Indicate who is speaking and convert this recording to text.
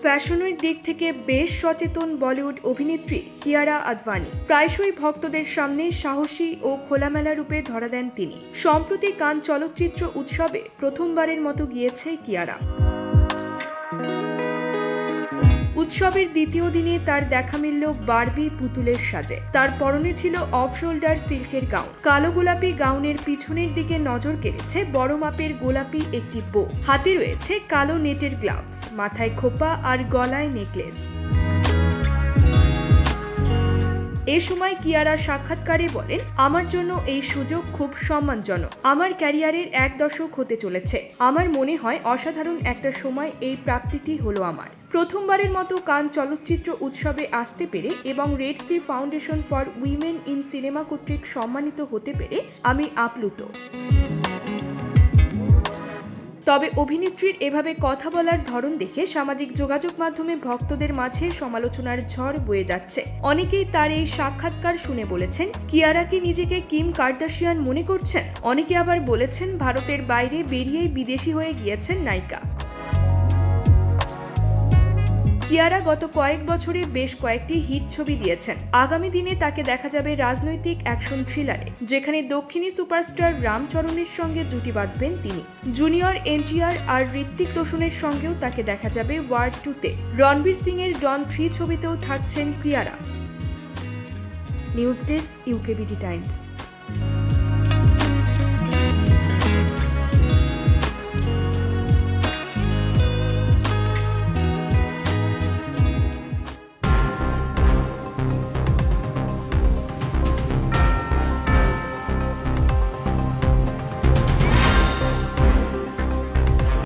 Speaker 1: ফ্যাশনের দিক থেকে বেশ সচেতন বলিউড অভিনেত্রী কিয়ারা আদভানি প্রায়শই ভক্তদের সামনে সাহসী ও খোলামেলা রূপে ধরা দেন তিনি। সম্প্রতি কান চলচ্চিত্র উৎসবে প্রথমবারের মতো গিয়েছে কিয়ারা। উৎসবের দ্বিতীয় দিনে তার দেখা মিলল বারবি পুতুলের সাজে। তার পরনে ছিল অফ শোল্ডার সিল্কের গাউন। কালো গোলাপি গাউনের পিছনের দিকে নজর কেড়েছে বড় মাপের গোলাপি একটি বো। হাতে রয়েছে কালো নেটের গ্লাভস, মাথায় খোপা আর গলায় নেকলেস। এ সময় কিয়ারা সাক্ষাৎকারে বলেন, আমার জন্য এই সুযোগ খুব সম্মানজনক। আমার ক্যারিয়ারের 1 দশক হতে চলেছে। আমার মনে হয় অসাধারণ একটা সময় এই প্রাপ্তিটি হলো আমার। প্রথমবারের মতো কান চলচ্চিত্র উৎসবে আসতে পেরে এবং Red Sea Foundation for Women in Cinema কর্তৃক সম্মানিত হতে পেরে আমি আপ্লুত। তবে অভিনেত্রীর এভাবে কথা বলার ধরন দেখে সামাজিক যোগাযোগ মাধ্যমে ভক্তদের মাঝে সমালোচনার ঝড় বয়ে যাচ্ছে। অনেকেই তার এই সাক্ষাৎকার শুনে বলেছেন, কিয়ারা কি নিজেকে কিম কার্দাশিয়ান মনে করছেন? অনেকে আবার বলেছেন, ভারতের বাইরে বেরিয়েই বিদেশি হয়ে গিয়েছেন নায়িকা। কিয়ারা গত কয়েক বছরে বেশ কয়েকটি হিট ছবি দিয়েছেন। আগামী দিনে তাকে দেখা যাবে রাজনৈতিক অ্যাকশন থ্রিলারে, যেখানে দক্ষিণী সুপারস্টার রামচরণের সঙ্গে জুটি বাঁধবেন তিনি। জুনিয়র এনটিআর আর ঋত্বিক রোশনের সঙ্গেও তাকে দেখা যাবে ওয়ার 2-তে। রণবীর সিং এর ডন 3 ছবিতেও থাকছেন Kiara. News desk, UKBD Times.